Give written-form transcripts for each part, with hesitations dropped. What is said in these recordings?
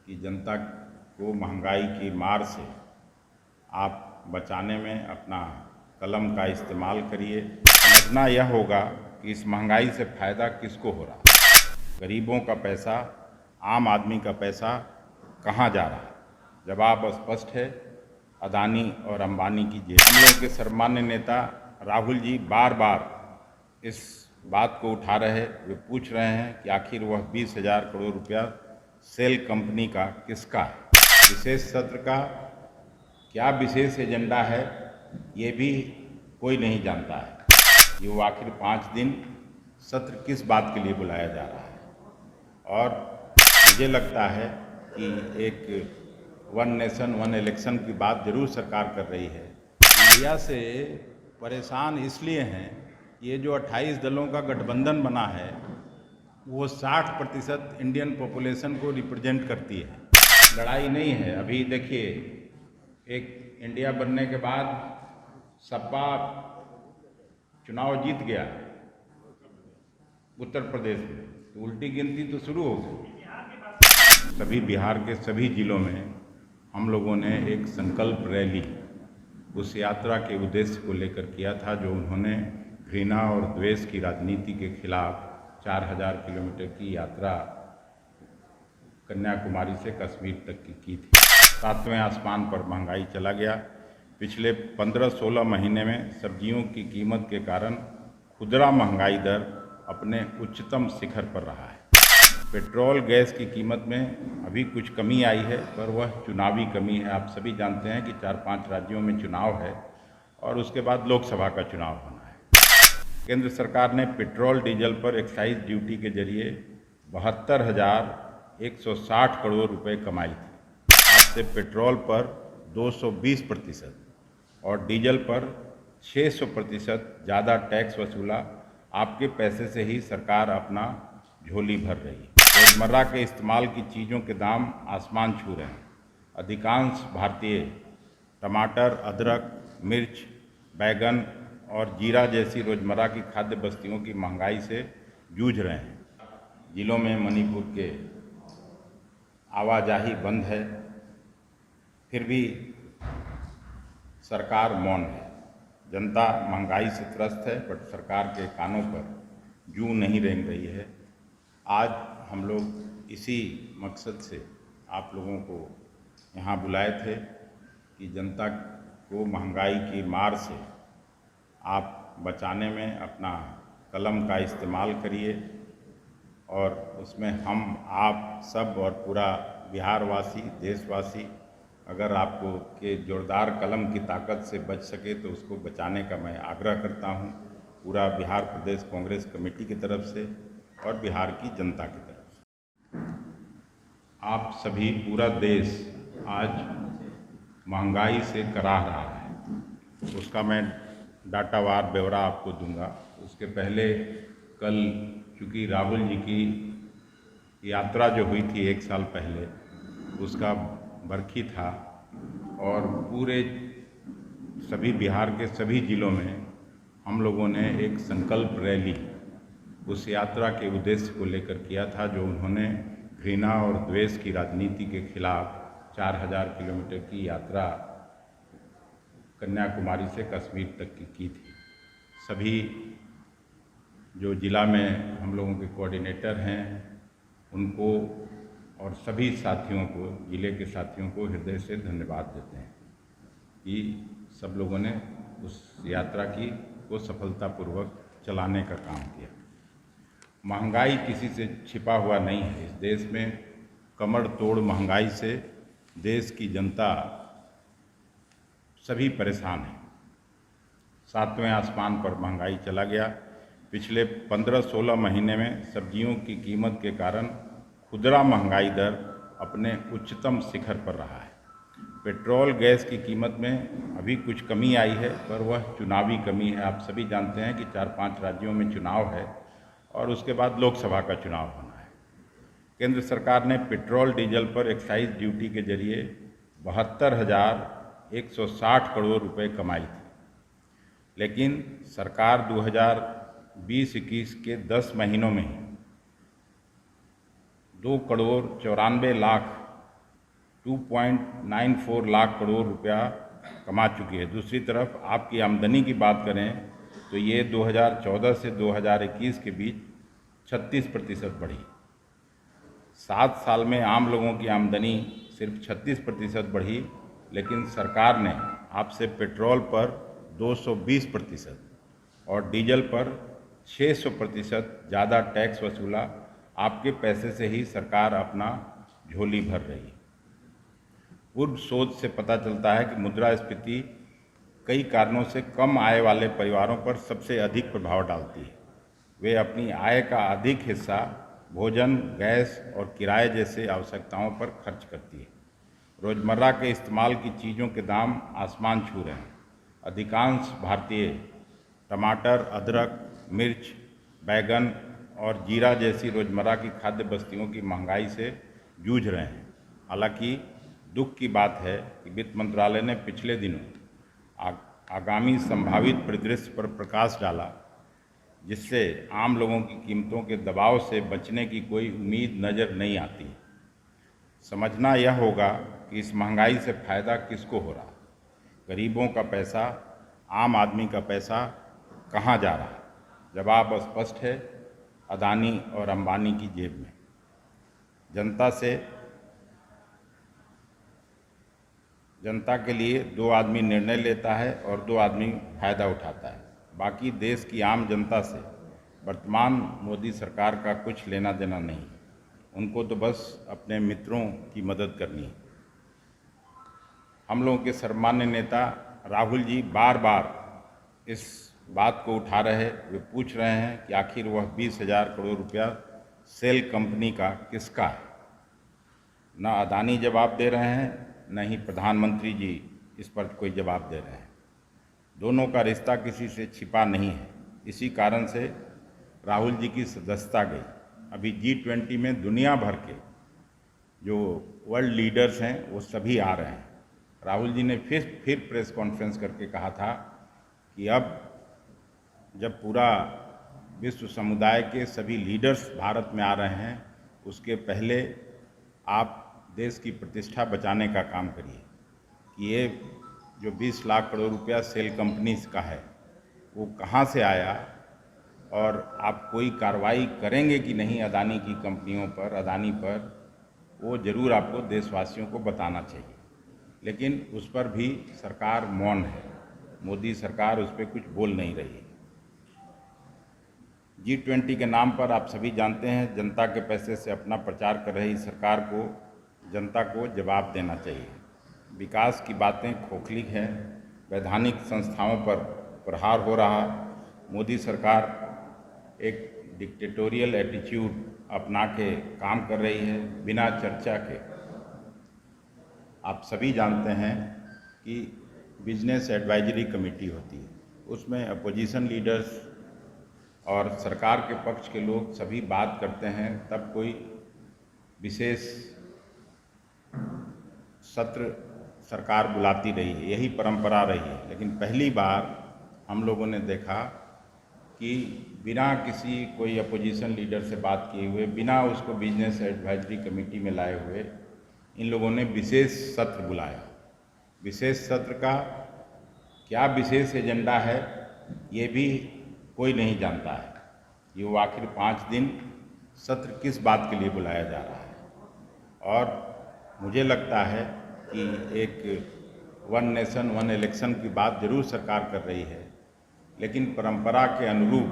कि जनता को महंगाई की मार से आप बचाने में अपना कलम का इस्तेमाल करिए। समझना यह होगा कि इस महंगाई से फ़ायदा किसको हो रहा है। गरीबों का पैसा, आम आदमी का पैसा कहाँ जा रहा है। जवाब स्पष्ट है, अदानी और अंबानी की जेब। हम लोग के सम्मान्य नेता राहुल जी बार बार इस बात को उठा रहे, वे पूछ रहे हैं कि आखिर वह 20,000 करोड़ रुपया सेल कंपनी का किसका है। विशेष सत्र का क्या विशेष एजेंडा है, ये भी कोई नहीं जानता है। ये वो आखिर 5 दिन सत्र किस बात के लिए बुलाया जा रहा है। और मुझे लगता है कि एक वन नेशन वन इलेक्शन की बात जरूर सरकार कर रही है। इंडिया से परेशान इसलिए हैं, ये जो 28 दलों का गठबंधन बना है वो 60% इंडियन पॉपुलेशन को रिप्रेजेंट करती है। लड़ाई नहीं है। अभी देखिए, एक इंडिया बनने के बाद सपा चुनाव जीत गया उत्तर प्रदेश में, तो उल्टी गिनती तो शुरू हो गई। सभी बिहार के सभी जिलों में हम लोगों ने एक संकल्प रैली उस यात्रा के उद्देश्य को लेकर किया था, जो उन्होंने घृणा और द्वेष की राजनीति के खिलाफ 4000 किलोमीटर की यात्रा कन्याकुमारी से कश्मीर तक की थी। 7वें आसमान पर महंगाई चला गया। पिछले 15-16 महीने में सब्जियों की कीमत के कारण खुदरा महंगाई दर अपने उच्चतम शिखर पर रहा है। पेट्रोल गैस की कीमत में अभी कुछ कमी आई है, पर वह चुनावी कमी है। आप सभी जानते हैं कि 4-5 राज्यों में चुनाव है और उसके बाद लोकसभा का चुनाव होना है। केंद्र सरकार ने पेट्रोल डीजल पर एक्साइज ड्यूटी के जरिए 72,160 करोड़ रुपए कमाई थी। आपसे पेट्रोल पर 220% और डीजल पर 600% ज़्यादा टैक्स वसूला। आपके पैसे से ही सरकार अपना झोली भर रही है। रोजमर्रा के इस्तेमाल की चीज़ों के दाम आसमान छू रहे हैं। अधिकांश भारतीय टमाटर, अदरक, मिर्च, बैगन और जीरा जैसी रोजमर्रा की खाद्य वस्तुओं की महंगाई से जूझ रहे हैं। जिलों में मणिपुर के आवाजाही बंद है, फिर भी सरकार मौन है। जनता महंगाई से त्रस्त है, बट सरकार के कानों पर जूं नहीं रेंग रही है। आज हम लोग इसी मकसद से आप लोगों को यहाँ बुलाए थे कि जनता को महंगाई की मार से आप बचाने में अपना कलम का इस्तेमाल करिए। और उसमें हम, आप सब और पूरा बिहारवासी, देशवासी अगर आपको के जोरदार कलम की ताकत से बच सके तो उसको बचाने का मैं आग्रह करता हूँ, पूरा बिहार प्रदेश कांग्रेस कमेटी की तरफ से और बिहार की जनता की तरफ से। आप सभी, पूरा देश आज महंगाई से कराह रहा है। उसका मैं डाटावार ब्यौरा आपको दूंगा। उसके पहले कल चूँकि राहुल जी की यात्रा जो हुई थी 1 साल पहले, उसका बरखी था और पूरे सभी बिहार के सभी जिलों में हम लोगों ने एक संकल्प रैली उस यात्रा के उद्देश्य को लेकर किया था, जो उन्होंने घृणा और द्वेष की राजनीति के खिलाफ 4000 किलोमीटर की यात्रा कन्याकुमारी से कश्मीर तक की थी। सभी जो जिला में हम लोगों के कोऑर्डिनेटर हैं उनको और सभी साथियों को, जिले के साथियों को हृदय से धन्यवाद देते हैं कि सब लोगों ने उस यात्रा को सफलतापूर्वक चलाने का काम किया। महंगाई किसी से छिपा हुआ नहीं है। इस देश में कमर तोड़ महंगाई से देश की जनता सभी परेशान हैं। 7वें आसमान पर महंगाई चला गया। पिछले 15-16 महीने में सब्जियों की कीमत के कारण खुदरा महंगाई दर अपने उच्चतम शिखर पर रहा है। पेट्रोल गैस की कीमत में अभी कुछ कमी आई है, पर वह चुनावी कमी है। आप सभी जानते हैं कि 4-5 राज्यों में चुनाव है और उसके बाद लोकसभा का चुनाव होना है। केंद्र सरकार ने पेट्रोल डीजल पर एक्साइज ड्यूटी के जरिए 72,160 करोड़ रुपए कमाई थी। लेकिन सरकार 2020-21 के 10 महीनों में ही 2,94,00,000 2.94 लाख करोड़ रुपया कमा चुकी है। दूसरी तरफ आपकी आमदनी की बात करें तो ये 2014 से 2021 के बीच 36% बढ़ी। 7 साल में आम लोगों की आमदनी सिर्फ 36% बढ़ी, लेकिन सरकार ने आपसे पेट्रोल पर 220% और डीजल पर 600% ज़्यादा टैक्स वसूला। आपके पैसे से ही सरकार अपना झोली भर रही है। पूर्व शोध से पता चलता है कि मुद्रास्फीति कई कारणों से कम आय वाले परिवारों पर सबसे अधिक प्रभाव डालती है। वे अपनी आय का अधिक हिस्सा भोजन, गैस और किराए जैसे आवश्यकताओं पर खर्च करती है। रोज़मर्रा के इस्तेमाल की चीज़ों के दाम आसमान छू रहे हैं। अधिकांश भारतीय टमाटर, अदरक, मिर्च, बैगन और जीरा जैसी रोज़मर्रा की खाद्य वस्तुओं की महंगाई से जूझ रहे हैं। हालांकि दुख की बात है कि वित्त मंत्रालय ने पिछले दिनों आगामी संभावित परिदृश्य पर प्रकाश डाला, जिससे आम लोगों की कीमतों के दबाव से बचने की कोई उम्मीद नज़र नहीं आती। समझना यह होगा कि इस महंगाई से फ़ायदा किसको हो रहा, गरीबों का पैसा, आम आदमी का पैसा कहाँ जा रहा? जवाब स्पष्ट है, अदानी और अंबानी की जेब में। जनता के लिए 2 आदमी निर्णय लेता है और 2 आदमी फ़ायदा उठाता है। बाकी देश की आम जनता से वर्तमान मोदी सरकार का कुछ लेना देना नहीं। उनको तो बस अपने मित्रों की मदद करनी है। हम लोगों के सर्वमान्य नेता राहुल जी बार बार इस बात को उठा रहे, वे पूछ रहे हैं कि आखिर वह 20,000 करोड़ रुपया सेल कंपनी का किसका है। न अदानी जवाब दे रहे हैं, न ही प्रधानमंत्री जी इस पर कोई जवाब दे रहे हैं। दोनों का रिश्ता किसी से छिपा नहीं है। इसी कारण से राहुल जी की सदस्यता गई। अभी G20 में दुनिया भर के जो वर्ल्ड लीडर्स हैं वो सभी आ रहे हैं। राहुल जी ने फिर प्रेस कॉन्फ्रेंस करके कहा था कि अब जब पूरा विश्व समुदाय के सभी लीडर्स भारत में आ रहे हैं, उसके पहले आप देश की प्रतिष्ठा बचाने का काम करिए कि ये जो 20 लाख करोड़ रुपया सेल कंपनीज का है वो कहाँ से आया और आप कोई कार्रवाई करेंगे कि नहीं अदानी की कंपनियों पर, अदानी पर, वो ज़रूर आपको देशवासियों को बताना चाहिए। लेकिन उस पर भी सरकार मौन है। मोदी सरकार उस पर कुछ बोल नहीं रही है। G20 के नाम पर आप सभी जानते हैं जनता के पैसे से अपना प्रचार कर रही सरकार को जनता को जवाब देना चाहिए। विकास की बातें खोखली हैं, वैधानिक संस्थाओं पर प्रहार हो रहा। मोदी सरकार एक डिक्टेटोरियल एटीट्यूड अपना के काम कर रही है बिना चर्चा के। आप सभी जानते हैं कि बिजनेस एडवाइजरी कमेटी होती है, उसमें अपोजिशन लीडर्स और सरकार के पक्ष के लोग सभी बात करते हैं, तब कोई विशेष सत्र सरकार बुलाती रही है, यही परंपरा रही है। लेकिन पहली बार हम लोगों ने देखा कि बिना किसी कोई अपोजिशन लीडर से बात किए हुए, बिना उसको बिजनेस एडवाइजरी कमेटी में लाए हुए, इन लोगों ने विशेष सत्र बुलाया। विशेष सत्र का क्या विशेष एजेंडा है ये भी कोई नहीं जानता है। ये वो आखिर 5 दिन सत्र किस बात के लिए बुलाया जा रहा है। और मुझे लगता है कि एक 1 नेशन 1 इलेक्शन की बात जरूर सरकार कर रही है, लेकिन परंपरा के अनुरूप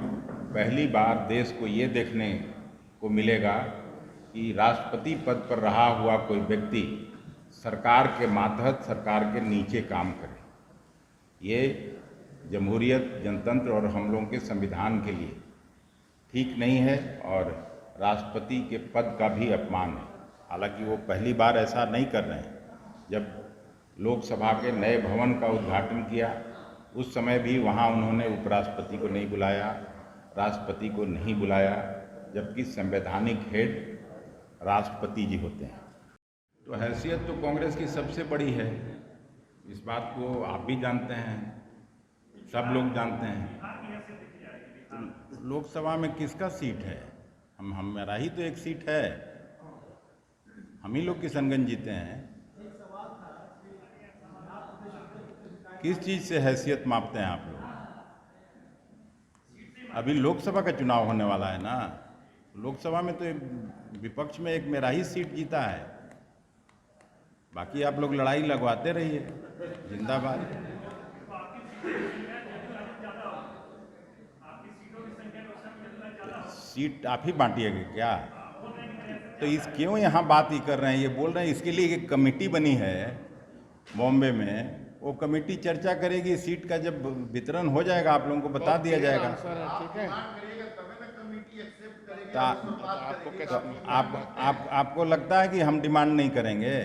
पहली बार देश को ये देखने को मिलेगा कि राष्ट्रपति पद पर रहा हुआ कोई व्यक्ति सरकार के मातहत, सरकार के नीचे काम करे। ये जमहूरियत, जनतंत्र और हम लोगों के संविधान के लिए ठीक नहीं है और राष्ट्रपति के पद का भी अपमान है। हालांकि वो पहली बार ऐसा नहीं कर रहे हैं। जब लोकसभा के नए भवन का उद्घाटन किया उस समय भी वहाँ उन्होंने उपराष्ट्रपति को नहीं बुलाया, राष्ट्रपति को नहीं बुलाया, जबकि संवैधानिक हेड राष्ट्रपति जी होते हैं। तो हैसियत तो कांग्रेस की सबसे बड़ी है, इस बात को आप भी जानते हैं, सब लोग जानते हैं। तो लोकसभा में किसका सीट है? हमारा ही तो एक सीट है, हम ही लोग किशनगंज जीते हैं। किस चीज़ से हैसियत मापते हैं आप लोग? अभी लोकसभा का चुनाव होने वाला है ना, लोकसभा में तो विपक्ष में एक मेरा ही सीट जीता है, बाकी आप लोग लड़ाई लगवाते रहिए। जिंदाबाद। सीट आप ही बांटिएगा क्या? तो इस क्यों यहाँ बात ही कर रहे हैं, ये बोल रहे हैं इसके लिए एक कमेटी बनी है बॉम्बे में, वो कमेटी चर्चा करेगी, सीट का जब वितरण हो जाएगा आप लोगों को बता दिया जाएगा। ठीक है, तो आपको लगता है कि हम डिमांड नहीं करेंगे?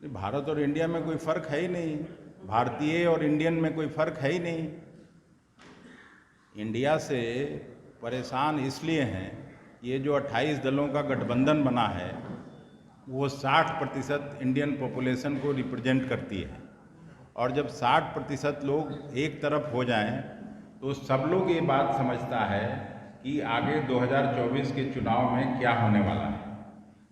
भारत और इंडिया में कोई फर्क है ही नहीं, भारतीय और इंडियन में कोई फर्क है ही नहीं। इंडिया से परेशान इसलिए हैं, ये जो 28 दलों का गठबंधन बना है वो 60% इंडियन पॉपुलेशन को रिप्रेजेंट करती है, और जब 60% लोग एक तरफ हो जाएं तो सब लोग ये बात समझता है कि आगे 2024 के चुनाव में क्या होने वाला है।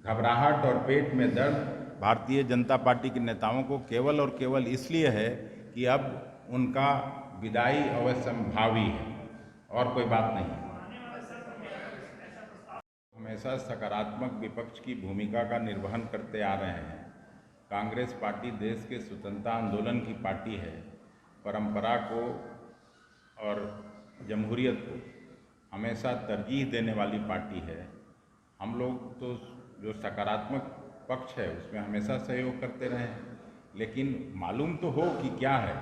घबराहट और पेट में दर्द भारतीय जनता पार्टी के नेताओं को केवल और केवल इसलिए है कि अब उनका विदाई अवश्यंभावी है, और कोई बात नहीं। हमेशा सकारात्मक विपक्ष की भूमिका का निर्वहन करते आ रहे हैं। कांग्रेस पार्टी देश के स्वतंत्रता आंदोलन की पार्टी है, परंपरा को और जमहूरियत को हमेशा तरजीह देने वाली पार्टी है। हम लोग तो जो सकारात्मक पक्ष है उसमें हमेशा सहयोग करते रहे हैं, लेकिन मालूम तो हो कि क्या है।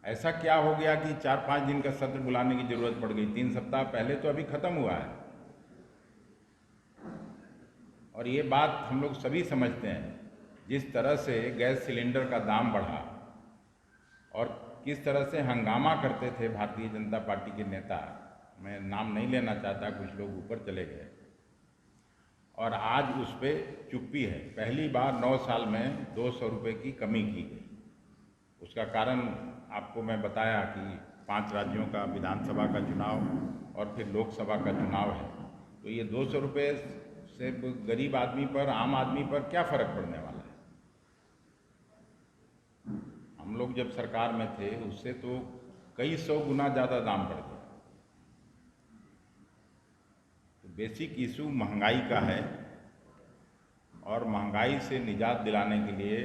ऐसा क्या हो गया कि 4-5 दिन का सत्र बुलाने की जरूरत पड़ गई? 3 सप्ताह पहले तो अभी खत्म हुआ है, और ये बात हम लोग सभी समझते हैं। जिस तरह से गैस सिलेंडर का दाम बढ़ा और किस तरह से हंगामा करते थे भारतीय जनता पार्टी के नेता, मैं नाम नहीं लेना चाहता, कुछ लोग ऊपर चले गए, और आज उस पर चुप्पी है। पहली बार 9 साल में 200 रुपये की कमी की गई। उसका कारण आपको मैं बताया कि 5 राज्यों का विधानसभा का चुनाव और फिर लोकसभा का चुनाव है, तो ये 200 रुपये से गरीब आदमी पर, आम आदमी पर क्या फ़र्क पड़ने वाला है? हम लोग जब सरकार में थे उससे तो कई 100 गुना ज़्यादा दाम बढ़ गया। तो बेसिक इशू महंगाई का है, और महंगाई से निजात दिलाने के लिए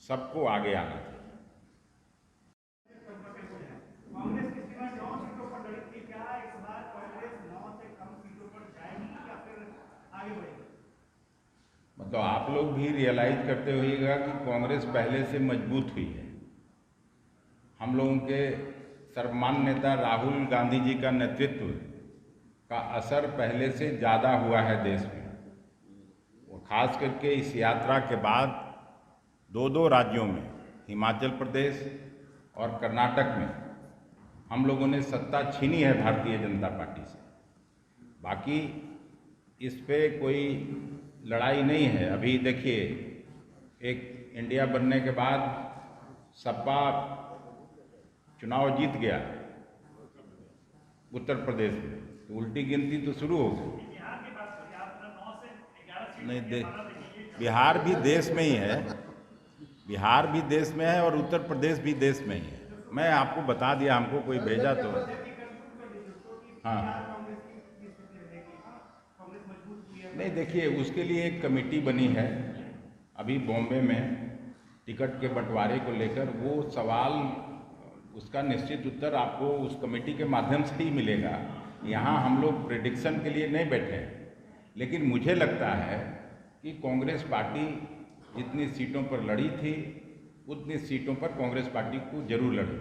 सबको आगे आना चाहिए। मतलब आप लोग भी रियलाइज करते होइएगा कि कांग्रेस पहले से मजबूत हुई है। हम लोगों के सर्वमान्य नेता राहुल गांधी जी का नेतृत्व का असर पहले से ज़्यादा हुआ है देश में। वो खास करके इस यात्रा के बाद 2 राज्यों में, हिमाचल प्रदेश और कर्नाटक में, हम लोगों ने सत्ता छीनी है भारतीय जनता पार्टी से। बाकी इस पे कोई लड़ाई नहीं है। अभी देखिए, एक इंडिया बनने के बाद सपा चुनाव जीत गया उत्तर प्रदेश में, तो उल्टी गिनती तो शुरू हो गई। नहीं, बिहार भी देश में ही है, बिहार भी देश में है और उत्तर प्रदेश भी देश में ही है। मैं आपको बता दिया, हमको कोई भेजा तो। हाँ, नहीं देखिए, उसके लिए एक कमेटी बनी है अभी बॉम्बे में टिकट के बंटवारे को लेकर। वो सवाल, उसका निश्चित उत्तर आपको उस कमेटी के माध्यम से ही मिलेगा। यहाँ हम लोग प्रेडिक्शन के लिए नहीं बैठे हैं, लेकिन मुझे लगता है कि कांग्रेस पार्टी जितनी सीटों पर लड़ी थी उतनी सीटों पर कांग्रेस पार्टी को जरूर लड़ी।